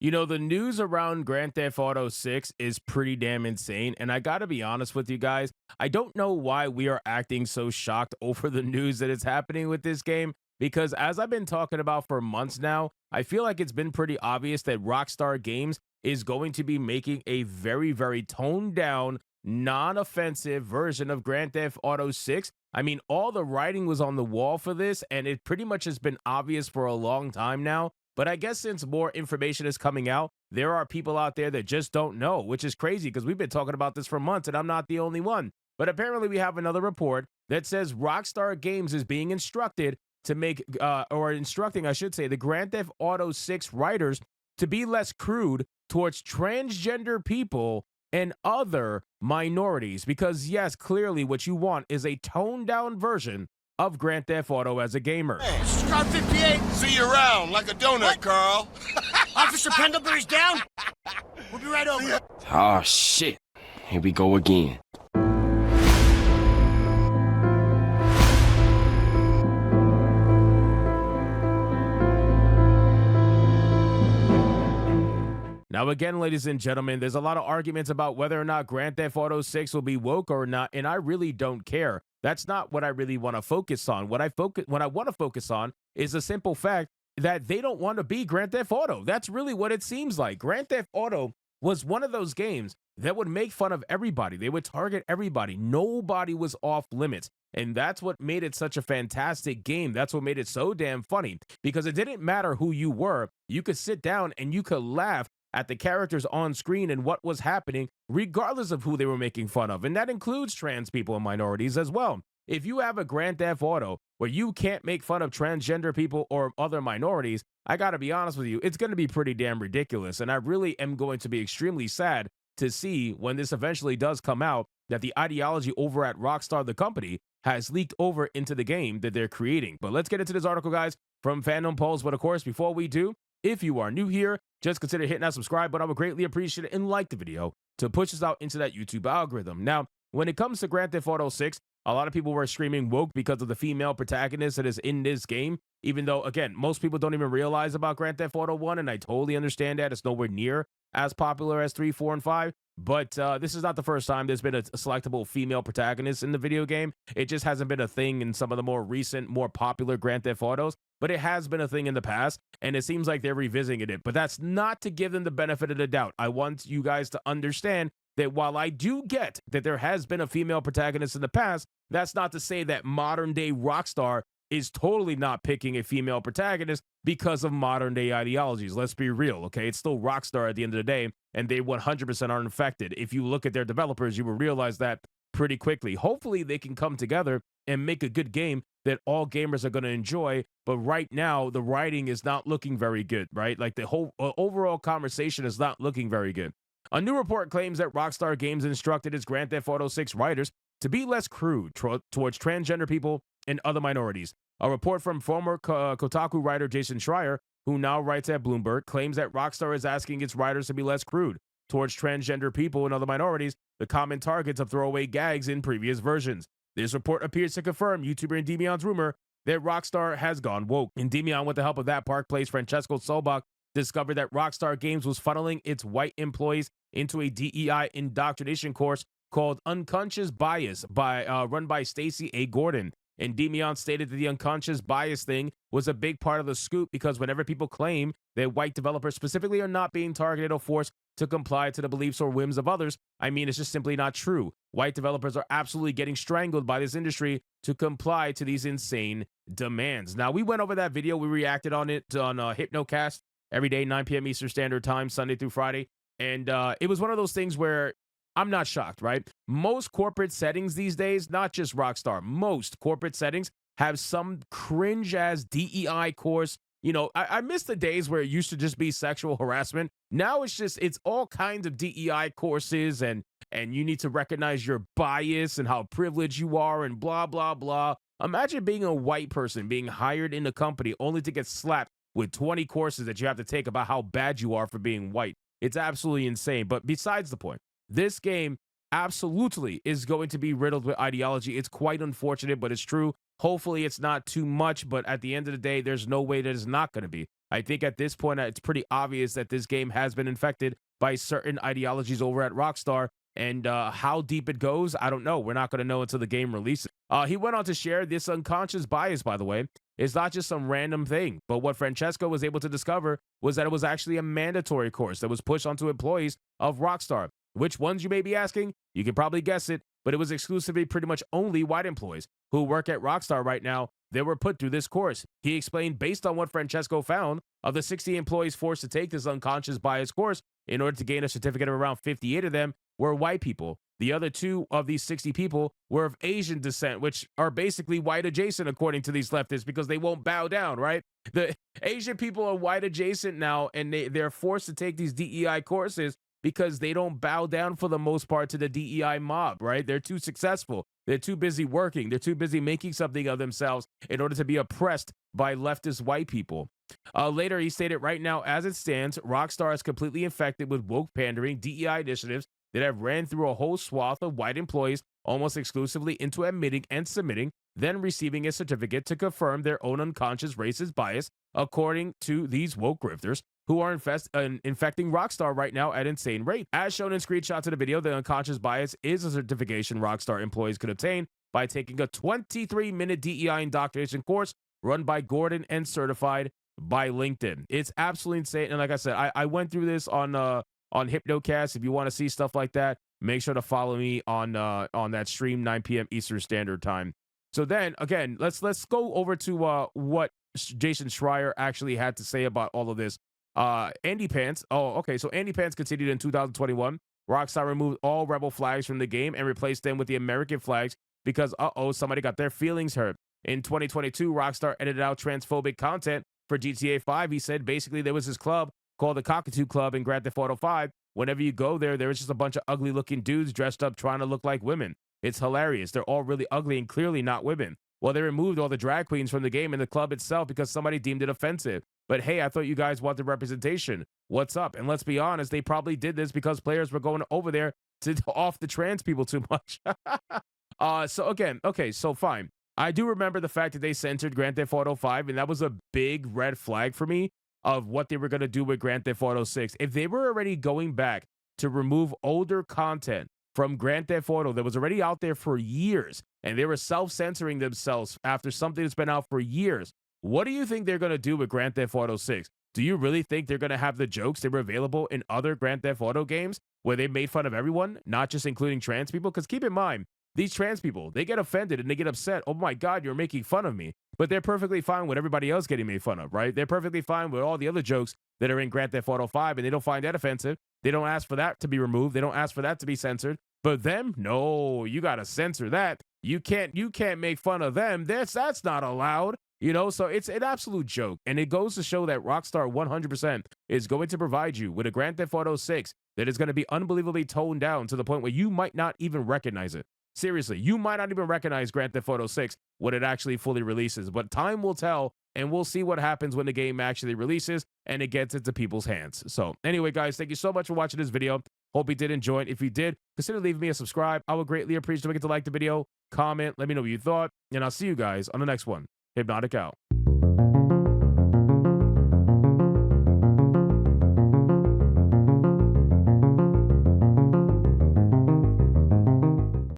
You know, the news around Grand Theft Auto 6 is pretty damn insane. And I got to be honest with you guys, I don't know why we are acting so shocked over the news that is happening with this game. Because as I've been talking about for months now, I feel like it's been pretty obvious that Rockstar Games is going to be making a very, very toned down, non offensive version of Grand Theft Auto 6. I mean, all the writing was on the wall for this, and it pretty much has been obvious for a long time now. But I guess since more information is coming out, there are people out there that just don't know, which is crazy because we've been talking about this for months and I'm not the only one. But apparently, we have another report that says Rockstar Games is being instructed to make, or instructing, I should say, the Grand Theft Auto 6 writers to be less crude towards transgender people and other minorities. Because, yes, clearly what you want is a toned down version of Grand Theft Auto as a gamer. Hey, this is car 58. See you around like a donut, What? Carl. Officer Pendlebury's down. We'll be right over. Oh, shit. Here we go again. Now, again, ladies and gentlemen, there's a lot of arguments about whether or not Grand Theft Auto 6 will be woke or not, and I really don't care. That's not what I really want to focus on. What I want to focus on is the simple fact that they don't want to be Grand Theft Auto. That's really what it seems like. Grand Theft Auto was one of those games that would make fun of everybody. They would target everybody. Nobody was off limits. And that's what made it such a fantastic game. That's what made it so damn funny, because it didn't matter who you were. You could sit down and you could laugh at the characters on screen and what was happening, regardless of who they were making fun of. And that includes trans people and minorities as well. If you have a Grand Theft Auto where you can't make fun of transgender people or other minorities, I got to be honest with you, it's going to be pretty damn ridiculous. And I really am going to be extremely sad to see when this eventually does come out that the ideology over at Rockstar, the company, has leaked over into the game that they're creating. But let's get into this article, guys, from Fandom Polls. But of course, before we do, if you are new here, just consider hitting that subscribe button. I would greatly appreciate it and like the video to push us out into that YouTube algorithm. Now, when it comes to Grand Theft Auto 6, a lot of people were screaming woke because of the female protagonist that is in this game, even though, again, most people don't even realize about Grand Theft Auto 1, and I totally understand that. It's nowhere near as popular as 3, 4, and 5. But this is not the first time there's been a selectable female protagonist in the video game. It just hasn't been a thing in some of the more recent, more popular Grand Theft Autos. But it has been a thing in the past, and it seems like they're revisiting it. But that's not to give them the benefit of the doubt. I want you guys to understand that while I do get that there has been a female protagonist in the past, that's not to say that modern-day Rockstar is totally not picking a female protagonist because of modern-day ideologies. Let's be real, okay? It's still Rockstar at the end of the day, and they 100% aren't affected. If you look at their developers, you will realize that pretty quickly. Hopefully, they can come together and make a good game that all gamers are going to enjoy. But right now, the writing is not looking very good, right? Like the whole overall conversation is not looking very good. A new report claims that Rockstar Games instructed its Grand Theft Auto 6 writers to be less crude towards transgender people and other minorities. A report from former Kotaku writer Jason Schreier, who now writes at Bloomberg, claims that Rockstar is asking its writers to be less crude towards transgender people and other minorities, the common targets of throwaway gags in previous versions. This report appears to confirm YouTuber Endymion's rumor that Rockstar has gone woke. Endymion, with the help of that Park Place Francesco Solbach, discovered that Rockstar Games was funneling its white employees into a DEI indoctrination course called Unconscious Bias run by Stacey A. Gordon. Endymion stated that the unconscious bias thing was a big part of the scoop because whenever people claim that white developers specifically are not being targeted or forced to comply to the beliefs or whims of others, I mean, it's just simply not true. White developers are absolutely getting strangled by this industry to comply to these insane demands. Now, we went over that video. We reacted on it on Hypnocast every day, 9 p.m. Eastern Standard Time, Sunday through Friday. And it was one of those things where I'm not shocked, right? Most corporate settings these days, not just Rockstar, most corporate settings have some cringe-ass DEI course. You know, I miss the days where it used to just be sexual harassment. Now it's all kinds of DEI courses, and you need to recognize your bias and how privileged you are and blah, blah, blah. Imagine being a white person being hired in a company only to get slapped with 20 courses that you have to take about how bad you are for being white. It's absolutely insane. But besides the point, this game absolutely is going to be riddled with ideology. It's quite unfortunate, but it's true. Hopefully it's not too much, but at the end of the day, there's no way that it's not going to be. I think at this point, it's pretty obvious that this game has been infected by certain ideologies over at Rockstar. And how deep it goes, I don't know. We're not going to know until the game releases. He went on to share this unconscious bias, by the way, is not just some random thing. But what Francesco was able to discover was that it was actually a mandatory course that was pushed onto employees of Rockstar. Which ones, you may be asking? You can probably guess it, but it was exclusively pretty much only white employees who work at Rockstar right now. They were put through this course. He explained, based on what Francesco found, of the 60 employees forced to take this unconscious bias course in order to gain a certificate, of around 58 of them were white people. The other 2 of these 60 people were of Asian descent, which are basically white adjacent, according to these leftists, because they won't bow down, right? The Asian people are white adjacent now, and they're forced to take these DEI courses because they don't bow down for the most part to the DEI mob, right? They're too successful. They're too busy working. They're too busy making something of themselves in order to be oppressed by leftist white people. Later, he stated, right now, as it stands, Rockstar is completely infected with woke pandering DEI initiatives that have ran through a whole swath of white employees almost exclusively into admitting and submitting, then receiving a certificate to confirm their own unconscious racist bias, according to these woke grifters who are infecting Rockstar right now at insane rate. As shown in screenshots of the video, the unconscious bias is a certification Rockstar employees could obtain by taking a 23-minute DEI indoctrination course run by Gordon and certified by LinkedIn. It's absolutely insane. And like I said, I went through this on Hypnocast. If you want to see stuff like that, make sure to follow me on that stream, 9 p.m. Eastern Standard Time. So then, again, let's go over to what Jason Schreier actually had to say about all of this. Andy Pants. Oh, okay. So Andy Pants continued in 2021. Rockstar removed all rebel flags from the game and replaced them with the American flags because, somebody got their feelings hurt. In 2022, Rockstar edited out transphobic content for GTA 5. He said basically there was this club called the Cockatoo Club in Grand Theft Auto 5. Whenever you go there, there's just a bunch of ugly-looking dudes dressed up trying to look like women. It's hilarious. They're all really ugly and clearly not women. Well, they removed all the drag queens from the game and the club itself because somebody deemed it offensive. But hey, I thought you guys wanted representation. What's up? And let's be honest, they probably did this because players were going over there to off the trans people too much. So fine. I do remember the fact that they censored Grand Theft Auto 5, and that was a big red flag for me of what they were going to do with Grand Theft Auto 6. If they were already going back to remove older content from Grand Theft Auto that was already out there for years, and they were self-censoring themselves after something that's been out for years, what do you think they're going to do with Grand Theft Auto 6? Do you really think they're going to have the jokes that were available in other Grand Theft Auto games where they made fun of everyone, not just including trans people? Because keep in mind, these trans people, they get offended and they get upset. Oh my God, you're making fun of me. But they're perfectly fine with everybody else getting made fun of, right? They're perfectly fine with all the other jokes that are in Grand Theft Auto 5, and they don't find that offensive. They don't ask for that to be removed. They don't ask for that to be censored. But them, no, you got to censor that. You can't make fun of them. That's not allowed. You know, so it's an absolute joke. And it goes to show that Rockstar 100% is going to provide you with a Grand Theft Auto 6 that is going to be unbelievably toned down to the point where you might not even recognize it. Seriously, you might not even recognize Grand Theft Auto 6 when it actually fully releases. But time will tell, and we'll see what happens when the game actually releases and it gets into people's hands. So anyway, guys, thank you so much for watching this video. Hope you did enjoy it. If you did, consider leaving me a subscribe. I would greatly appreciate it. Don't forget to like the video, comment, let me know what you thought, and I'll see you guys on the next one. Hypnotic out.